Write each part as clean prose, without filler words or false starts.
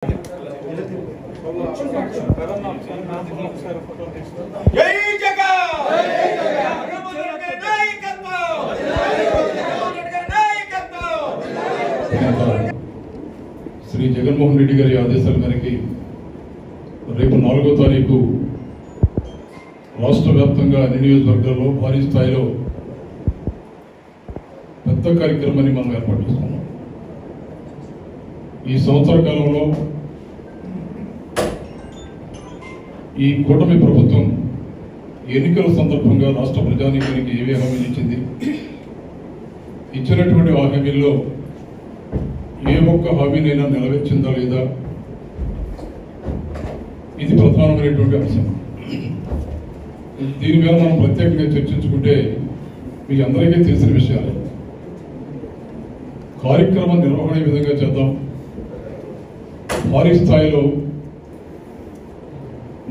శ్రీ జగన్మోహన్ రెడ్డి గారి ఆదేశాల మేరకు రేపు 4వ తారీఖు రాష్ట్ర వ్యాప్తంగా అన్ని నియోజకవర్గాల్లో భారీ స్థాయిలో పెద్ద కార్యక్రమాన్ని మనం ఏర్పాటు చేసుకున్నాం. ఈ సంవత్సర కాలంలో ఈ కూటమి ప్రభుత్వం ఎన్నికల సందర్భంగా రాష్ట్ర ప్రజానీకానికి ఏవే హామీలు ఇచ్చింది, ఇచ్చినటువంటి ఆ హామీల్లో ఏ ఒక్క హామీనైనా నెరవేర్చిందా లేదా, ఇది ప్రధానమైనటువంటి అంశం. దీని మీద మనం ప్రత్యేకంగా చర్చించుకుంటే మీ అందరికీ తెలిసిన విషయాలే. కార్యక్రమ నిర్వహణ ఈ విధంగా చేద్దాం, భారీ స్థాయిలో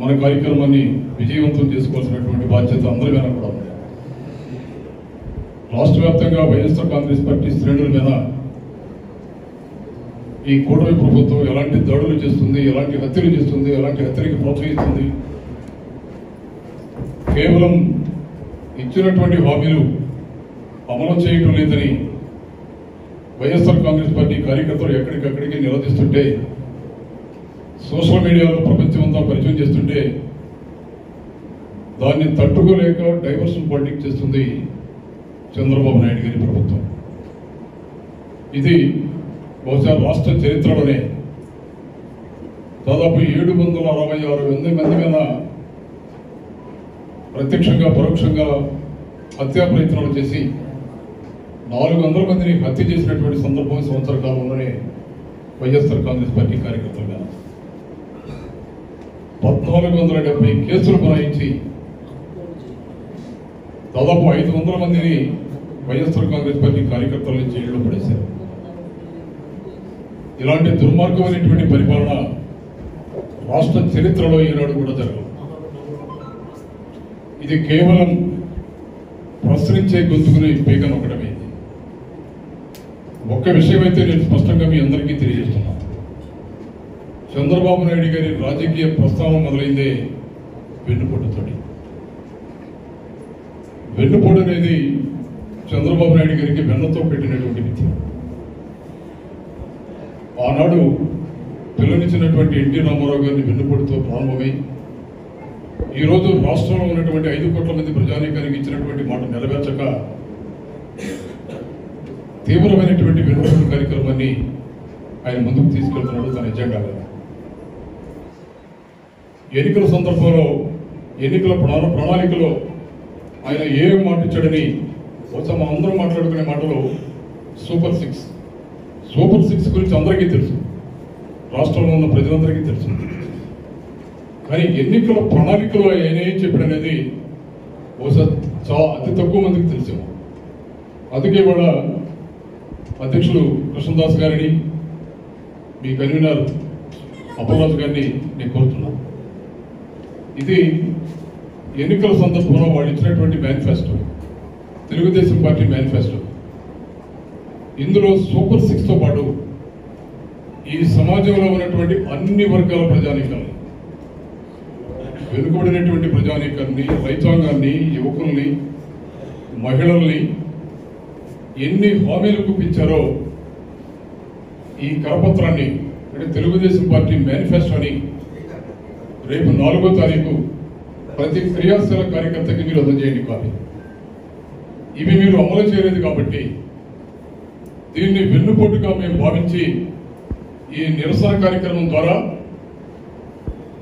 మన కార్యక్రమాన్ని విజయవంతం చేసుకోవాల్సినటువంటి బాధ్యత అందరి మీద కూడా ఉంది. రాష్ట్ర వ్యాప్తంగా వైఎస్ఆర్ కాంగ్రెస్ పార్టీ శ్రేణుల మీద ఈ కూటమి ప్రభుత్వం ఎలాంటి దాడులు చేస్తుంది, ఎలాంటి హత్యలు చేస్తుంది, ఎలాంటి హత్యలకి ప్రోత్సహిస్తుంది, కేవలం ఇచ్చినటువంటి హామీలు అమలు చేయటం లేదని వైఎస్ఆర్ కాంగ్రెస్ పార్టీ కార్యకర్తలు ఎక్కడికక్కడికి నిలదీస్తుంటే, సోషల్ మీడియాలో ప్రపంచం అంతా పరిచయం చేస్తుంటే దాన్ని తట్టుకోలేక డైవర్షన్ పాలిటిక్స్ చేస్తుంది చంద్రబాబు నాయుడు గారి ప్రభుత్వం. ఇది బహుశా రాష్ట్ర చరిత్రలోనే దాదాపు 766 మంది మీద ప్రత్యక్షంగా పరోక్షంగా హత్యా ప్రయత్నాలు చేసి 400 మందిని హత్య చేసినటువంటి సందర్భం సంవత్సర కాలంలోనే వైఎస్ఆర్ కాంగ్రెస్ పార్టీ కార్యకర్తలుగా 1470 కేసులు బనాయించి దాదాపు 500 మందిని వైఎస్ఆర్ కాంగ్రెస్ పార్టీ కార్యకర్తలని జైల్లో పడేశారు. ఇలాంటి దుర్మార్గమైనటువంటి పరిపాలన రాష్ట్ర చరిత్రలో ఈనాడు కూడా జరగదు. ఇది కేవలం ప్రశ్నించే గొంతుకుని పీకనొక్కడమే. ఒక్క విషయం అయితే నేను స్పష్టంగా మీ అందరికీ తెలియజేస్తున్నాను. చంద్రబాబు నాయుడు గారి రాజకీయ ప్రస్థానం మొదలైందే వెన్నుపోటుతోటి. వెన్నుపోటు అనేది చంద్రబాబు నాయుడు గారికి వెన్నతో పెట్టినటువంటి విద్య. ఆనాడు పిల్లనిచ్చినటువంటి ఎన్టీ రామారావు గారిని వెన్నుపోటుతో ప్రారంభమై ఈరోజు రాష్ట్రంలో ఉన్నటువంటి 5 కోట్ల మంది ప్రజానీకానికి ఇచ్చినటువంటి మాట నెరవేర్చక తీవ్రమైనటువంటి వెన్నుపోటు కార్యక్రమాన్ని ఆయన ముందుకు తీసుకెళ్తున్నాడు తన ఎజెండాగా. ఎన్నికల సందర్భంలో ఎన్నికల ప్రణాళికలో ఆయన ఏం మాట ఇచ్చాడని బహుశా మా అందరూ మాట్లాడుకునే మాటలు సూపర్ సిక్స్ గురించి అందరికీ తెలుసు, రాష్ట్రంలో ఉన్న ప్రజలందరికీ తెలుసు. కానీ ఎన్నికల ప్రణాళికలో ఆయన ఏం చెప్పాడనేది బహుశా అతి తక్కువ మందికి తెలిసాము. అందుకే కూడా అధ్యక్షులు కృష్ణదాస్ గారిని, మీ కన్వీనర్ అప్పలరాజు గారిని నేను కోరుతున్నాను. ఇది ఎన్నికల సందర్భంలో వాళ్ళు ఇచ్చినటువంటి మేనిఫెస్టో, తెలుగుదేశం పార్టీ మేనిఫెస్టో. ఇందులో సూపర్ 6తో పాటు ఈ సమాజంలో ఉన్నటువంటి అన్ని వర్గాల ప్రజానీకాన్ని, వెనుకబడినటువంటి ప్రజానీకాన్ని, రైతాంగాన్ని, యువకుల్ని, మహిళల్ని ఎన్ని హామీలు గుప్పించారో ఈ కరపత్రాన్ని, అంటే తెలుగుదేశం పార్టీ మేనిఫెస్టోని రేపు 4వ తారీఖు ప్రతి క్రియాశీల కార్యకర్తకి మీరు అందజేయండి కాపీ. ఇవి మీరు అమలు చేయలేదు కాబట్టి దీన్ని వెన్నుపోటుగా మేము భావించి ఈ నిరసన కార్యక్రమం ద్వారా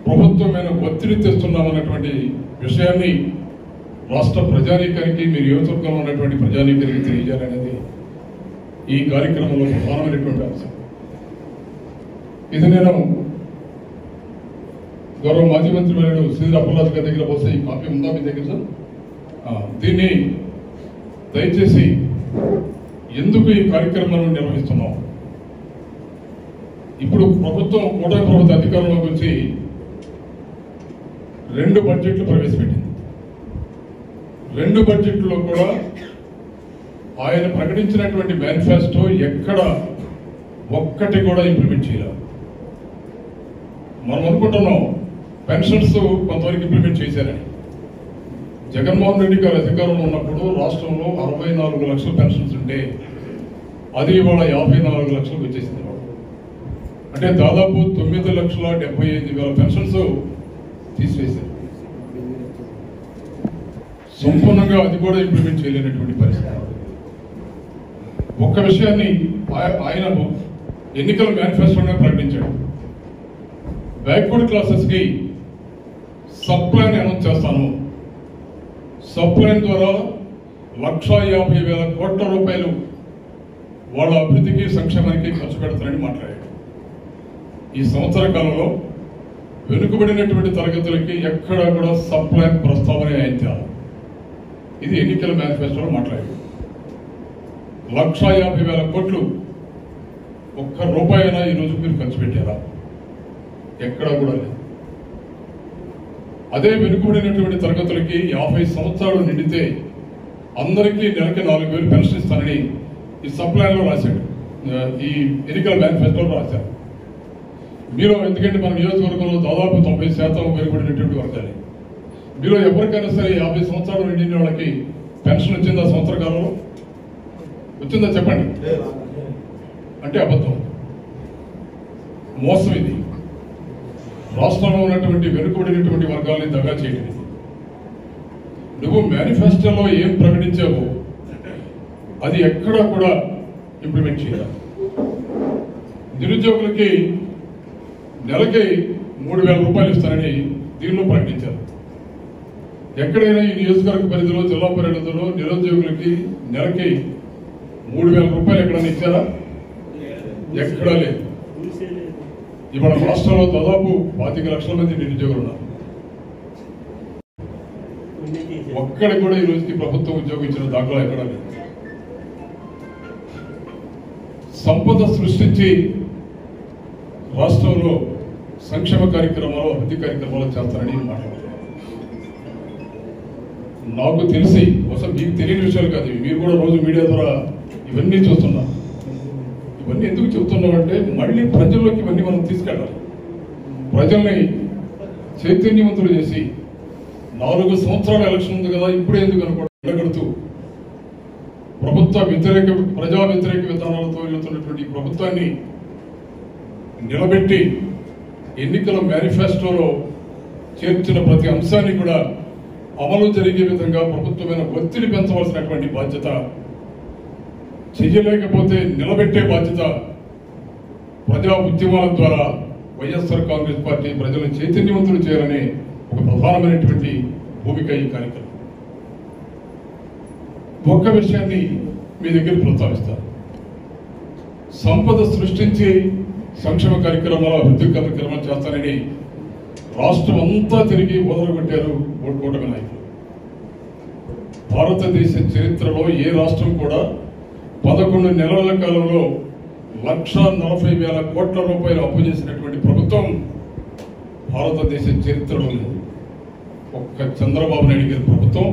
ప్రభుత్వం మీద ఒత్తిడి తెస్తున్నామన్నటువంటి విషయాన్ని రాష్ట్ర ప్రజానీకానికి, మీ నియోజకవర్గంలో ఉన్నటువంటి ప్రజానీకానికి తెలియజేయాలనేది ఈ కార్యక్రమంలో ప్రధానమైనటువంటి అంశం. ఇది నేను గౌరవ మాజీ మంత్రి వర్యుడు శ్రీ అప్పలరాజు గారి దగ్గర పోతే ఈ కాపీ ఉందా మీ దగ్గర సార్? దీన్ని దయచేసి ఎందుకు ఈ కార్యక్రమాలను నిర్వహిస్తున్నాం? ఇప్పుడు ప్రభుత్వం, కూటమి ప్రభుత్వ అధికారంలోకి వచ్చి 2 బడ్జెట్లు ప్రవేశపెట్టింది. 2 బడ్జెట్లో కూడా ఆయన ప్రకటించినటువంటి మేనిఫెస్టో ఎక్కడ ఒక్కటి కూడా ఇంప్లిమెంట్ చేయాలి. మనం అనుకుంటున్నాం పెన్షన్స్ కొంతవరకు ఇంప్లిమెంట్ చేశారని. జగన్మోహన్ రెడ్డి గారు అధికారంలో ఉన్నప్పుడు రాష్ట్రంలో 64 లక్షల పెన్షన్స్ ఉంటే అది ఇవాళ 54 లక్షలకు వచ్చేసింది. అంటే దాదాపు 9,75,000 పెన్షన్స్ తీసివేశారు. సంపూర్ణంగా అది కూడా ఇంప్లిమెంట్ చేయలేనటువంటి పరిస్థితి. ఒక్క విషయాన్ని ఆయన ఎన్నికల మేనిఫెస్టోనే ప్రకటించాడు. బ్యాక్వర్డ్ క్లాసెస్కి సబ్ ప్లాన్ అనౌన్స్ చేస్తాను, సబ్ ప్లాన్ ద్వారా 1,50,000 కోట్ల రూపాయలు వాళ్ళ అభివృద్ధికి సంక్షేమానికి ఖర్చు పెడతారని మాట్లాడాడు. ఈ సంవత్సర కాలంలో వెనుకబడినటువంటి తరగతులకి ఎక్కడా కూడా సబ్ ప్లాన్ ప్రస్తావన అయించారు. ఇది ఎన్నికల మేనిఫెస్టోలో మాట్లాడారు. 1,50,000 కోట్లు ఒక్క రూపాయి అయినా ఈరోజు మీరు ఖర్చు పెట్టారా? ఎక్కడా కూడా లేదు. అదే వెనుకబడినటువంటి తరగతులకి 50 సంవత్సరాలు నిండితే అందరికీ నెలకి 4,000 పెన్షన్ ఇస్తానని ఈ సబ్ ప్లాన్లో రాశాడు, ఈ ఎన్నికల మేనిఫెస్టోలో రాశారు. మీరు ఎందుకంటే మన నియోజకవర్గంలో దాదాపు 90% వెనుకబడినటువంటి వర్గాలే. మీరు ఎవరికైనా సరే 50 సంవత్సరాలు నిండిన వాళ్ళకి పెన్షన్ వచ్చిందా? సంవత్సర కాలంలో వచ్చిందా చెప్పండి. అంటే అబద్ధం, మోసం. ఇది రాష్ట్రంలో ఉన్నటువంటి వెనుకబడినటువంటి వర్గాల్ని దగా చేయడం. నువ్వు మేనిఫెస్టోలో ఏం ప్రకటించావో అది ఎక్కడా కూడా ఇంప్లిమెంట్ చేయాలి. నిరుద్యోగులకి నెలకి 3,000 రూపాయలు ఇస్తారని దీనిలో ప్రకటించారు. ఎక్కడైనా ఈ నియోజకవర్గ పరిధిలో, జిల్లా పరిధిలో నిరుద్యోగులకి నెలకి 3,000 రూపాయలు ఎక్కడైనా ఇచ్చారా? ఎక్కడా లేదు. ఇవాళ రాష్ట్రంలో దాదాపు 25 లక్షల మంది నిరుద్యోగులు ఉన్నారు. ఒక్కడ కూడా ఈ రోజుకి ప్రభుత్వం ఉద్యోగం ఇచ్చిన దాఖలా ఎక్కడా లేదు. సంపద సృష్టించి రాష్ట్రంలో సంక్షేమ కార్యక్రమాలు, అభివృద్ధి కార్యక్రమాలు చేస్తారని మాట్లాడుతున్నారు. నాకు తెలిసి అసలు మీకు తెలియని విషయాలు కాదు. మీరు కూడా రోజు మీడియా ద్వారా ఇవన్నీ చూస్తున్నారు. ఇవన్నీ ఎందుకు చెబుతున్నామంటే మళ్ళీ ప్రజల్లోకి ఇవన్నీ మనం తీసుకెళ్ళాలి. ప్రజల్ని చైతన్యవంతులు చేసి 4 సంవత్సరాల ఎలక్షన్ ఉంది కదా, ఇప్పుడే ఎందుకు అనుకోవడం ప్రభుత్వ వ్యతిరేక, ప్రజా వ్యతిరేక విధానాలతో వెళ్తున్నటువంటి ప్రభుత్వాన్ని నిలబెట్టి ఎన్నికల మేనిఫెస్టోలో చేర్చిన ప్రతి అంశాన్ని కూడా అమలు జరిగే విధంగా ప్రభుత్వమైన ఒత్తిడి పెంచవలసినటువంటి బాధ్యత, చెయ్యలేకపోతే నిలబెట్టే బాధ్యత ప్రజా ఉద్యమాల ద్వారా వైఎస్ఆర్ కాంగ్రెస్ పార్టీ ప్రజలను చైతన్యవంతులు చేయాలనే ఒక ప్రధానమైనటువంటి భూమిక ఈ కార్యక్రమం. ఒక్క విషయాన్ని మీ దగ్గర ప్రస్తావిస్తారు. సంపద సృష్టించి సంక్షేమ కార్యక్రమాలు, అభివృద్ధి కార్యక్రమాలు చేస్తానని రాష్ట్రం అంతా తిరిగి వదలగొట్టారు కూటమి నాయకులు. భారతదేశ చరిత్రలో ఏ రాష్ట్రం కూడా 11 నెలల కాలంలో 1,40,000 కోట్ల రూపాయలు అప్పు చేసినటువంటి ప్రభుత్వం భారతదేశ చరిత్రలో లేదు. ఒక్క చంద్రబాబు నాయుడు గారి ప్రభుత్వం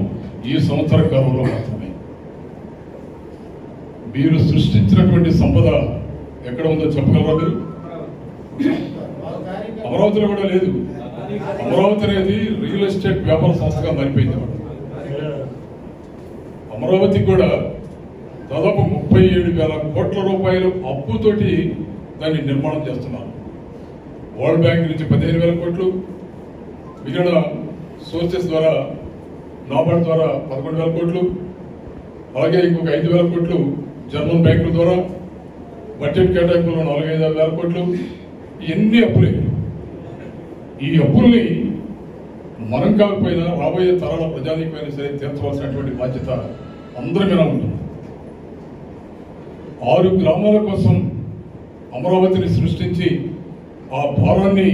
ఈ సంవత్సర కాలంలో మాత్రమే. మీరు సృష్టించినటువంటి సంపద ఎక్కడ ఉందో చెప్పగలరా మీరు? అమరావతిలో కూడా లేదు. అమరావతి అనేది రియల్ ఎస్టేట్ వ్యాపార సంస్థగా మారిపోయింది. అమరావతి కూడా దాదాపు 37,000 కోట్ల రూపాయలు అప్పుతోటి దాన్ని నిర్మాణం చేస్తున్నారు. వరల్డ్ బ్యాంక్ నుంచి 15,000 కోట్లు, మిగిలిన సోర్సెస్ ద్వారా నాబార్డ్ ద్వారా 11,000 కోట్లు, అలాగే ఇంకొక 5,000 కోట్లు జర్మన్ బ్యాంకుల ద్వారా, బడ్జెట్ కేటాయింపులో 4,000-5,000 కోట్లు. ఇవన్నీ అప్పులే. ఈ అప్పుల్ని మనం కాకపోయినా రాబోయే తరాల ప్రజానీకమైనా సరే తీర్చవలసినటువంటి బాధ్యత అందరి మీద ఉంటుంది. 6 గ్రామాల కోసం అమరావతిని సృష్టించి ఆ భారాన్ని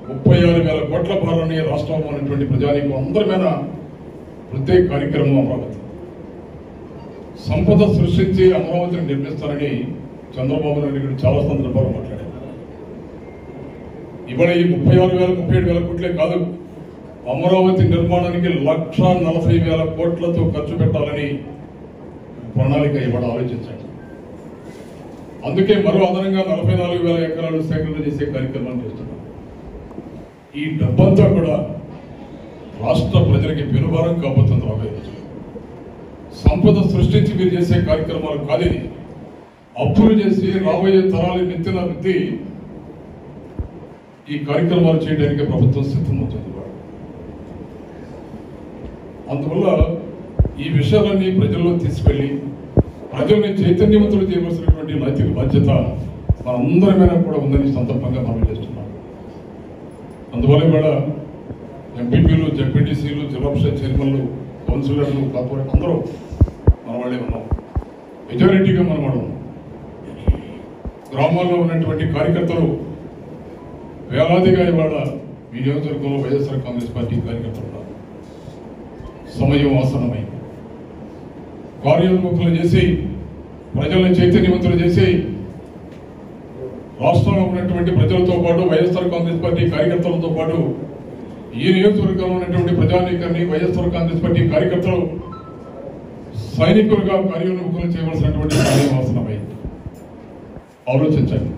36,000 కోట్ల భారాన్ని రాష్ట్రంలో ఉన్నటువంటి ప్రజానీకం అందరి మీద ప్రత్యేక కార్యక్రమం అమరావతి. సంపద సృష్టించి అమరావతిని నిర్మిస్తారని చంద్రబాబు నాయుడు గారు చాలా సందర్భాలు మాట్లాడారు. ఇవాళ ఈ 36,000, 37,000 కోట్లే కాదు, అమరావతి నిర్మాణానికి 1,40,000 కోట్లతో ఖర్చు పెట్టాలని ప్రణాళిక ఇవాళ ఆలోచించండి. అందుకే మరో అదనంగా 44,000 ఎకరాలు సేకరణ చేసే కార్యక్రమాన్ని చేస్తున్నారు. ఈ డబ్బంతా కూడా రాష్ట్ర ప్రజలకి పెనుభారం కాబోతుంది రాబోయే రోజులు. సంపద సృష్టించి మీరు చేసే కార్యక్రమాలు కాదని అప్పులు చేసి రాబోయే తరాలు నెత్తిన రుద్ది ఈ కార్యక్రమాలు చేయడానికి ప్రభుత్వం సిద్ధమవుతుంది. అందువల్ల ఈ విషయాలన్నీ ప్రజల్లో తీసుకెళ్లి ప్రజల్ని చైతన్యవంతులు చేయవలసినటువంటి నైతిక బాధ్యత మనందరి మీద కూడా ఉందని సందర్భంగా మనం చేస్తున్నాం. అందువల్ల కూడా ఎంపీపీలు, జెడ్పీటీసీలు, జిల్లా పరిషత్ చైర్మన్లు, కౌన్సిలర్లు, కార్పొరేట్ అందరూ మన వాళ్ళే ఉన్నాం. మెజారిటీగా మన వాళ్ళు ఉన్నాం. గ్రామాల్లో ఉన్నటువంటి కార్యకర్తలు వేలాదిగా ఇవాళ ఈ నియోజకవర్గంలో వైఎస్ఆర్ కాంగ్రెస్ పార్టీ కార్యకర్తలు ఉన్నారు. సమయం ఆసన్నమైంది. కార్యోన్ముఖులు చేసి ప్రజలను చైతన్యవంతులు చేసి రాష్ట్రంలో ఉన్నటువంటి ప్రజలతో పాటు వైఎస్ఆర్ కాంగ్రెస్ పార్టీ కార్యకర్తలతో పాటు ఈ నియోజకవర్గంలో ఉన్నటువంటి ప్రజానీకాన్ని వైఎస్ఆర్ కాంగ్రెస్ పార్టీ కార్యకర్తలు సైనికులుగా కార్యోన్ముఖులు చేయవలసినటువంటి సమయం ఆసన్నమైంది. ఆలోచించండి.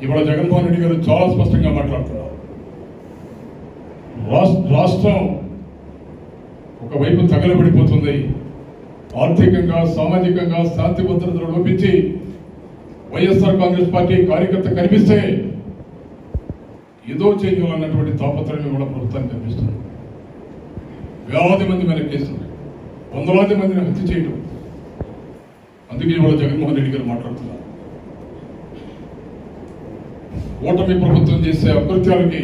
ఇవాళ జగన్మోహన్ రెడ్డి గారు చాలా స్పష్టంగా మాట్లాడుతున్నారు. రాష్ట్రం ఒకవైపు తగలబడిపోతుంది. ఆర్థికంగా, సామాజికంగా శాంతి భద్రతలు లోపించి వైఎస్ఆర్ కాంగ్రెస్ పార్టీ కార్యకర్త కనిపిస్తే ఏదో చేయాలన్నటువంటి తాపత్రయం కూడా ప్రభుత్వానికి కనిపిస్తుంది. వేలాది మంది మీద కేసులు, వందలాది మందిని హత్య చేయడం. అందుకే ఇవాళ జగన్మోహన్ రెడ్డి గారు మాట్లాడుతున్నారు. ఓటమి ప్రభుత్వం చేసే అకృత్యాలకి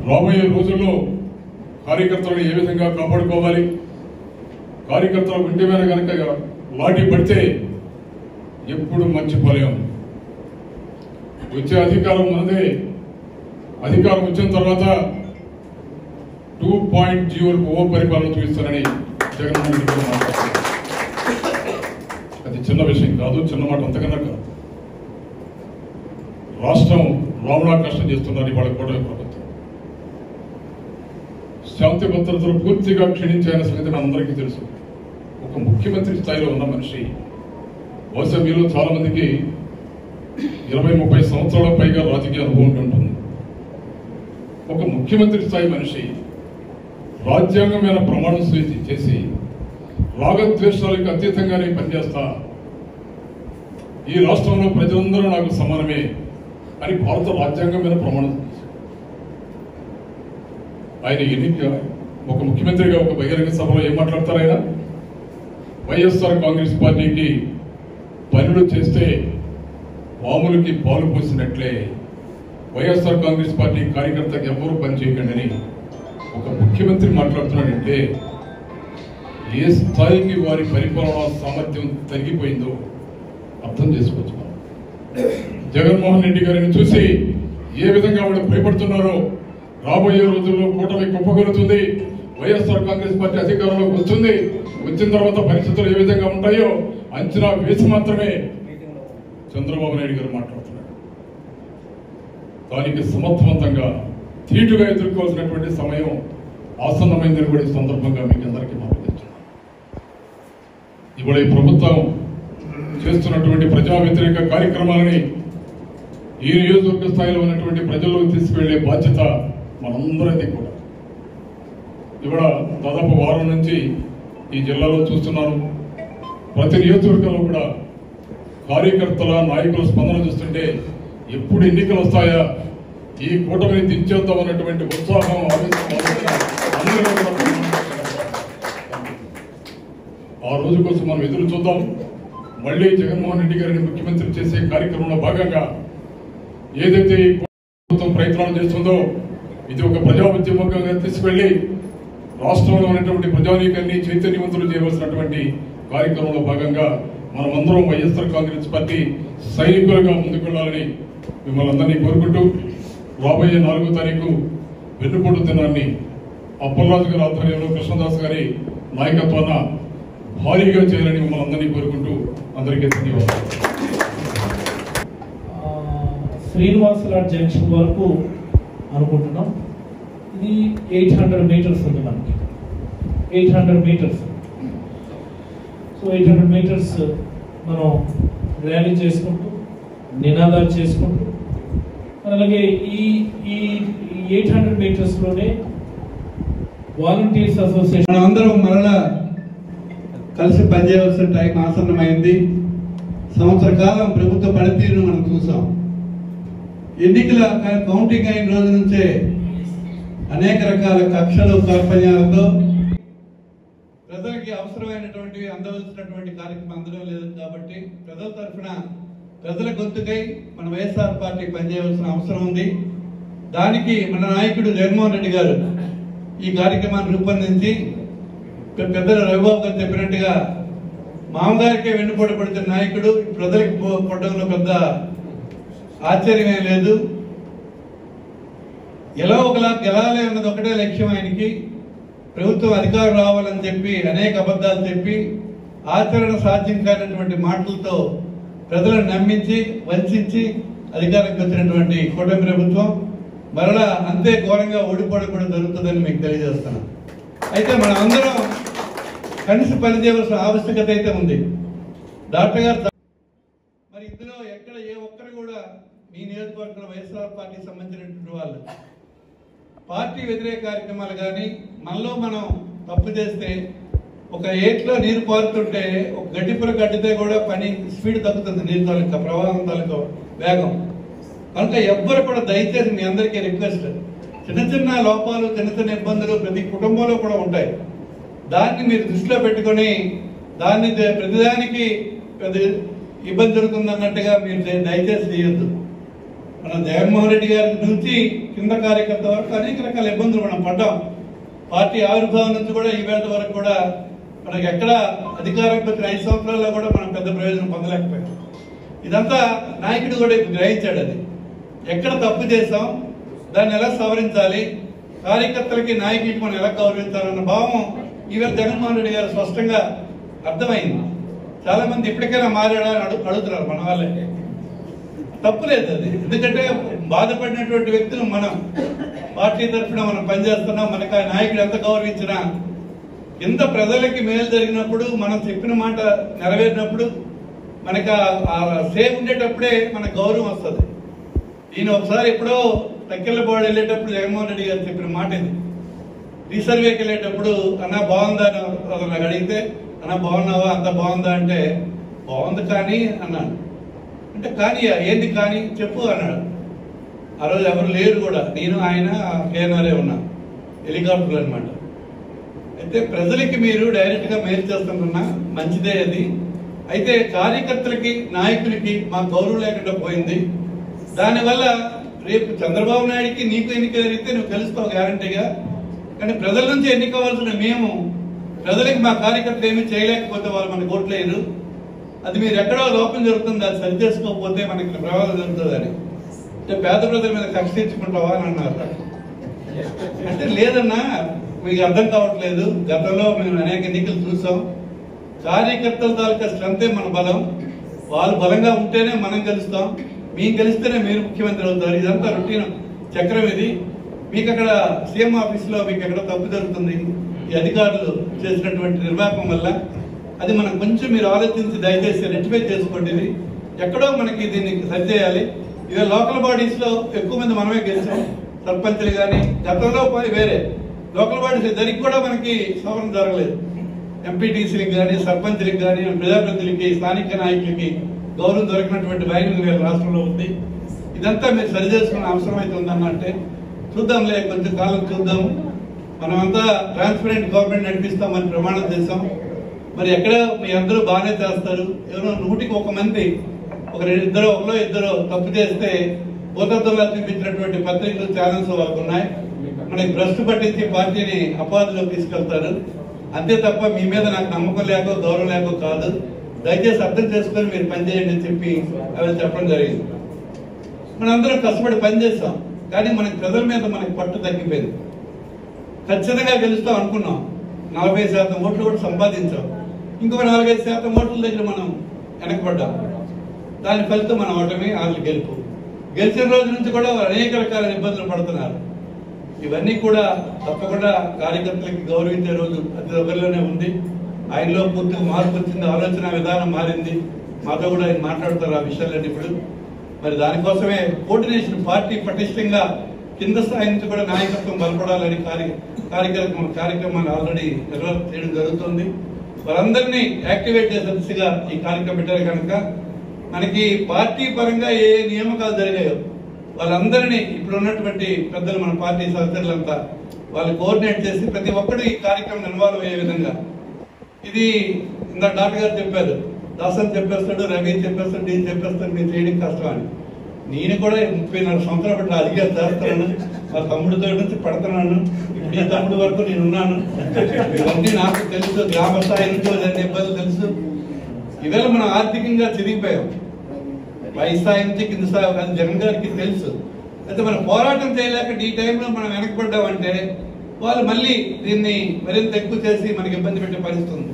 రాబోయే రోజుల్లో కార్యకర్తలను ఏ విధంగా కాపాడుకోవాలి, కార్యకర్తల ఇంటి మీద కనుక లాఠీ పడితే ఎప్పుడు మర్చిపోలేం. వచ్చే అధికారం మనదే. అధికారం వచ్చిన తర్వాత 2.0 పరిపాలన చూపిస్తారని జగన్మోహన్ రెడ్డి గారు మాట్లాడుతున్నారు. అది చిన్న విషయం కాదు, చిన్న మాట అంతకన్నా కాదు. రాష్ట్రం రావణా కష్టం చేస్తున్నారు ఇవాళ కూటమి ప్రభుత్వం. శాంతి భద్రతలు పూర్తిగా క్షీణించాయన్న సంగతి అందరికీ తెలుసు. ఒక ముఖ్యమంత్రి స్థాయిలో ఉన్న మనిషి, బహుశా మీలో చాలా మందికి 20-30 సంవత్సరాల పైగా రాజకీయ అనుభవం ఉంటుంది. ఒక ముఖ్యమంత్రి స్థాయి మనిషి రాజ్యాంగం మీద ప్రమాణం చేసి రాగద్వేషాలకు అతీతంగానే పనిచేస్తా, ఈ రాష్ట్రంలో ప్రజలందరూ నాకు సమానమే అని భారత రాజ్యాంగం మీద ప్రమాణం చేశారు. ఆయన ఎన్నిక ఒక ముఖ్యమంత్రిగా ఒక బహిరంగ సభలో ఏం మాట్లాడతారు? ఆయన వైఎస్ఆర్ కాంగ్రెస్ పార్టీకి పనులు చేస్తే పాములకి పాలు పోసినట్లే వైఎస్ఆర్ కాంగ్రెస్ పార్టీ కార్యకర్తకి ఎవరు పని చేయకండి ఒక ముఖ్యమంత్రి మాట్లాడుతున్నాడంటే ఏ స్థాయికి వారి పరిపాలనా సామర్థ్యం తగ్గిపోయిందో అర్థం చేసుకోవచ్చు. జగన్మోహన్ రెడ్డి గారిని చూసి ఏ విధంగా వాళ్ళు భయపడుతున్నారో, రాబోయే రోజుల్లో కూటమి కుప్పగలుగుతుంది, వైఎస్ఆర్ కాంగ్రెస్ పార్టీ అధికారంలోకి వస్తుంది, వచ్చిన తర్వాత పరిస్థితులు ఏ విధంగా ఉంటాయో అంచనా వేసి మాత్రమే చంద్రబాబు నాయుడు గారు మాట్లాడుతున్నారు. దానికి సమర్థవంతంగా ధీటుగా ఎదుర్కోవాల్సినటువంటి సమయం ఆసన్నమైందని కూడా ఈ సందర్భంగా మీకు అందరికీ మాట్లాడుతున్నాను. ఇవాళ ఈ ప్రభుత్వం చేస్తున్నటువంటి ప్రజా వ్యతిరేక కార్యక్రమాలని ఈ నియోజకవర్గ స్థాయిలో ఉన్నటువంటి ప్రజల్లోకి తీసుకువెళ్లే బాధ్యత మనందరిది కూడా. ఇవాళ దాదాపు వారం నుంచి ఈ జిల్లాలో చూస్తున్నాను. ప్రతి నియోజకవర్గంలో కూడా కార్యకర్తల, నాయకుల స్పందన చూస్తుంటే ఎప్పుడు ఎన్నికలు వస్తాయా, ఈ కూటమిని దించేద్దాం అన్నటువంటి ఉత్సాహం, ఆవేశం ఆ రోజు కోసం మనం ఎదురు చూద్దాం. మళ్ళీ జగన్మోహన్ రెడ్డి గారిని ముఖ్యమంత్రి చేసే కార్యక్రమంలో భాగంగా ఏదైతే ప్రభుత్వం ప్రయత్నాలు చేస్తుందో ఇది ఒక ప్రజా ఉద్యమంగా తీసుకెళ్లి రాష్ట్రంలో ఉన్నటువంటి ప్రజానీకాన్ని చైతన్యవంతులు చేయవలసినటువంటి కార్యక్రమంలో భాగంగా మనమందరం వైఎస్ఆర్ కాంగ్రెస్ పార్టీ సైనికులుగా ముందుకు వెళ్లాలని మిమ్మల్ని అందరినీ కోరుకుంటూ, రాబోయే 4వ తారీఖు వెన్నుపోటు దినాన్ని అప్పలరాజు గారి ఆధ్వర్యంలో కృష్ణదాస్ గారి నాయకత్వాన భారీగా చేయాలని మిమ్మల్ని అందరినీ కోరుకుంటూ అందరికీ ధన్యవాదాలు. శ్రీనివాసరావు జంక్షన్ వరకు అనుకుంటున్నాం. ఇది 800 మీటర్స్ ఉంది మనకి, 800 మీటర్స్. సో 800 మీటర్స్ మనం ర్యాలీ చేసుకుంటూ, నినాదాలు చేసుకుంటూ అలాగే ఈ 800 మీటర్స్లోనే వాలంటీర్స్ అసోసియేషన్ మనం అందరం మరలా కలిసి పనిచేయవలసిన టైం ఆసన్నమైంది. సంవత్సర కాలం ప్రభుత్వ పనితీరును మనం చూసాం. ఎన్నికల కౌంటింగ్ అయిన రోజు నుంచే అనేక రకాల కక్షలు కార్పణ్యాలతో ప్రజలకి అవసరమైనటువంటివి అందవలసినటువంటి కార్యక్రమం అందడం లేదు. కాబట్టి ప్రజల తరఫున ప్రజల గొంతుకై మన వైఎస్ఆర్ పార్టీ పనిచేయవలసిన అవసరం ఉంది. దానికి మన నాయకుడు జగన్మోహన్ రెడ్డి గారు ఈ కార్యక్రమాన్ని రూపొందించి పెద్దలు రవిబాబు గారు చెప్పినట్టుగా మామగారికే వెన్నుపోటు పడుతున్న నాయకుడు ప్రజలకు పడడంలో పెద్ద ఆశ్చర్యమే లేదు. ఎలా ఒకలా గెలాలి అన్నది ఒకటే లక్ష్యం ఆయనకి. ప్రభుత్వం అధికారం రావాలని చెప్పి అనేక అబద్ధాలు చెప్పి ఆచరణ సాధ్యం కానటువంటి మాటలతో ప్రజలను నమ్మించి వంచి అధికారంకి వచ్చినటువంటి కూటమి ప్రభుత్వం మరలా అంతే ఘోరంగా ఓడిపోవడం కూడా జరుగుతుందని మీకు తెలియజేస్తున్నాను. అయితే మనం అందరం కలిసి పనిచేయవలసిన ఆవశ్యకత అయితే ఉంది. డాక్టర్ గారు మరి ఇందులో ఎక్కడ ఏ ఒక్కరు కూడా మీ నియోజకవర్గంలో వైఎస్ఆర్ పార్టీకి సంబంధించినటువంటి వాళ్ళు పార్టీ వ్యతిరేక కార్యక్రమాలు కానీ మనలో మనం తప్పు చేస్తే ఒక ఏట్లో నీరు పారుతుంటే ఒక గడ్డిపుర కట్టితే కూడా పని స్పీడ్ తగ్గుతుంది, నీరు తాలూకా ప్రవాహం తాలూకా వేగం. కనుక ఎవ్వరు కూడా దయచేసి మీ అందరికీ రిక్వెస్ట్, చిన్న చిన్న లోపాలు చిన్న చిన్న ఇబ్బందులు ప్రతి కుటుంబంలో కూడా ఉంటాయి. దాన్ని మీరు దృష్టిలో పెట్టుకొని దాన్ని ప్రతిదానికి పెద్ద ఇబ్బంది జరుగుతుంది అన్నట్టుగా మీరు దయచేసి చేయొద్దు. మన జగన్మోహన్ రెడ్డి గారి నుంచి కింద కార్యకర్త వరకు అనేక రకాల ఇబ్బందులు మనం పడ్డాం. పార్టీ ఆవిర్భావం నుంచి కూడా ఈ వేళ వరకు కూడా మనకి ఎక్కడ అధికారంకి వచ్చిన 5 సంవత్సరాల్లో కూడా మనం పెద్ద ప్రయోజనం పొందలేకపోయాం. ఇదంతా నాయకుడు కూడా గ్రహించాడు. అది ఎక్కడ తప్పు చేసాం, దాన్ని ఎలా సవరించాలి, కార్యకర్తలకి నాయకులకి మనం ఎలా గౌరవించాలన్న భావం ఈవేళ జగన్మోహన్ రెడ్డి గారు స్పష్టంగా అర్థమైంది. చాలా మంది ఇప్పటికైనా మారాడా అని అడుగుతున్నారు మన వాళ్ళే. తప్పులేదు అది, ఎందుకంటే బాధపడినటువంటి వ్యక్తులు మనం పార్టీ తరఫున మనం పనిచేస్తున్నాం. మనకు ఆ నాయకుడు ఎంత గౌరవించినా ఎంత ప్రజలకి మేలు జరిగినప్పుడు మనం చెప్పిన మాట నెరవేరినప్పుడు మనకు ఆ సేవ్ ఉండేటప్పుడే మనకు గౌరవం వస్తుంది. ఈయన ఒకసారి ఎప్పుడో తక్కెళ్ళబాడు వెళ్ళేటప్పుడు జగన్మోహన్ రెడ్డి గారు చెప్పిన మాట ఇది. రీసర్వేకి వెళ్ళేటప్పుడు అన్నా బాగుందా అని నాకు అడిగితే, అన్నా బాగున్నావా, అంత బాగుందా అంటే బాగుంది కానీ అన్నాడు. అంటే కానీ ఏంది కానీ చెప్పు అన్నాడు. ఆ రోజు ఎవరు లేరు కూడా, నేను ఆయన కేఎన్ఆర్ఏ ఉన్నా, హెలికాప్టర్లు అనమాట. అయితే ప్రజలకి మీరు డైరెక్ట్ గా మేలు చేస్తున్నా మంచిదే అది. అయితే కార్యకర్తలకి నాయకులకి మా గౌరవం లేకుండా పోయింది. దానివల్ల రేపు చంద్రబాబు నాయుడికి నీకు ఎన్నిక జరిగితే నువ్వు గెలుస్తావు గ్యారంటీగా. కానీ ప్రజల నుంచి ఎన్నికవలసిన మేము ప్రజలకి మా కార్యకర్తలు ఏమీ చేయలేకపోతే వాళ్ళు మనకు ఓట్లేరు. అది మీరు ఎక్కడో లోపం జరుగుతుంది, అది సరి చేసుకోకపోతే మనకి ప్రమాదం జరుగుతుందని. అంటే పేద ప్రజల మీద కక్ష తీర్చుకుంటావా అని అన్నారు. అంటే లేదన్నా, మీకు అర్థం కావట్లేదు. గతంలో మేము అనేక ఎన్నికలు చూసాం. కార్యకర్తల తాలూకా స్ట్రెంతే మన బలం. వాళ్ళు బలంగా ఉంటేనే మనం గెలుస్తాం, మేము గెలిస్తేనే మీరు ముఖ్యమంత్రి అవుతారు. ఇదంతా రొటీన్ చక్రం ఇది. మీకు అక్కడ సీఎం ఆఫీస్లో మీకు ఎక్కడ తప్పు జరుగుతుంది ఈ అధికారులు చేసినటువంటి నిర్వాహకం వల్ల. అది మనం కొంచెం మీరు ఆలోచించి దయచేసి రెక్టిఫై చేసుకోండి. ఇది ఎక్కడో మనకి దీన్ని సరిచేయాలి. ఇదే లోకల్ బాడీస్ లో ఎక్కువ మంది మనమే గెలిచాం, సర్పంచ్లు కానీ. గతంలో వేరే లోకల్ బాడీస్ దానికి కూడా మనకి సవరణ జరగలేదు. ఎంపీటీసీలకు కానీ సర్పంచ్లకు కానీ ప్రజాప్రతినిధులకి స్థానిక నాయకులకి గౌరవం దొరికినటువంటి వైద్యం వీళ్ళ రాష్ట్రంలో ఉంది. ఇదంతా మీరు సరి చేసుకునే అవసరం అయితే ఉందన్నంటే చూద్దాంలే, కొంచెం కాలం చూద్దాం. మనమంతా ట్రాన్స్పరెంట్ గవర్నమెంట్ నడిపిస్తామని ప్రమాణం చేస్తాం. మరి ఎక్కడ మీ అందరూ బాగానే చేస్తారు. ఎవరో 100కి 1 మంది ఒకరో ఇద్దరు తప్పు చేస్తే భూతత్వంగా చూపించినటువంటి పత్రికలు ఛానల్స్ వాళ్ళకు ఉన్నాయి. మనకి భ్రష్టు పట్టించి పార్టీని అపాధులో తీసుకెళ్తారు. అంతే తప్ప మీ మీద నాకు నమ్మకం లేకో గౌరవం లేకో కాదు. దయచేసి అర్థం చేసుకొని మీరు పనిచేయండి అని చెప్పి అవి చెప్పడం జరిగింది. మనందరం కష్టపడి పనిచేస్తాం, కానీ మనకి ప్రజల మీద మనకి పట్టు తగ్గిపోయింది. ఖచ్చితంగా గెలుస్తాం అనుకున్నాం, 40% ఓట్లు కూడా సంపాదించాం. ఇంకొక 45% ఓట్ల దగ్గర మనం వెనకబడ్డాం. దాని ఫలితం మన ఓటమి, వాళ్ళు గెలుపు. గెలిచిన రోజు నుంచి కూడా అనేక రకాల ఇబ్బందులు పడుతున్నారు. ఇవన్నీ కూడా తప్పకుండా కార్యకర్తలకి గౌరవించే రోజు అతి దగ్గరలోనే ఉంది. ఆయనలో పూర్తిగా మార్పు వచ్చింది, ఆలోచన విధానం మారింది. మాతో కూడా ఆయన మాట్లాడతారు ఆ విషయాలన్నీ. ఇప్పుడు మరి దానికోసమే కోఆర్డినేషన్ పార్టీ పటిష్టంగా కింద స్థాయి నుంచి కూడా నాయకత్వం బలపడాలని కార్యక్రమాన్ని ఆల్రెడీ చేయడం జరుగుతుంది. వారందరినీ యాక్టివేట్ చేసే దిశగా ఈ కార్యక్రమం పెట్టారు కనుక మనకి పార్టీ పరంగా ఏ నియామకాలు జరిగాయో వాళ్ళందరినీ ఇప్పుడు ఉన్నటువంటి పెద్దలు మన పార్టీ సహచరులంతా వాళ్ళు కోఆర్డినేట్ చేసి ప్రతి ఒక్కరు ఈ కార్యక్రమం ఇన్వాల్వ్ అయ్యే విధంగా. ఇది ఇందా డాక్టర్ గారు చెప్పారు, దాసన్ చెప్పేస్తాడు, రవి చెప్పేస్తాడు, నేను చెప్పేస్తాడు, నేను చేయడం కష్టం అని. నేను కూడా 34 సంవత్సరాలు బట్టి అదిగా చేస్తున్నాను, మా తమ్ముడితో నుంచి పడుతున్నాను, ఇప్పుడు ఈ తమ్ముడు వరకు నేను ఉన్నాను. ఇవన్నీ నాకు తెలుసు, గ్రామ స్థాయి నుంచి అన్ని ఇబ్బందులు తెలుసు. ఇవాళ మనం ఆర్థికంగా చిరిగిపోయాం, పై స్థాయి నుంచి కింద స్థాయి, అది జగన్ గారికి తెలుసు. అయితే మనం పోరాటం చేయలేక ఈ టైంలో మనం వెనకబడ్డామంటే వాళ్ళు మళ్ళీ దీన్ని మరింత ఎక్కువ చేసి మనకి ఇబ్బంది పెట్టే పరిస్థితి ఉంది.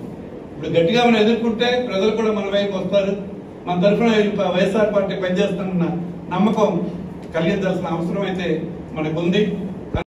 ఇప్పుడు గట్టిగా మనం ఎదుర్కొంటే ప్రజలు కూడా మన వైపు వస్తారు. మన తరఫున వైఎస్ఆర్ పార్టీ పనిచేస్తున్న నమ్మకం కలిగించాల్సిన అవసరం అయితే మనకు ఉంది.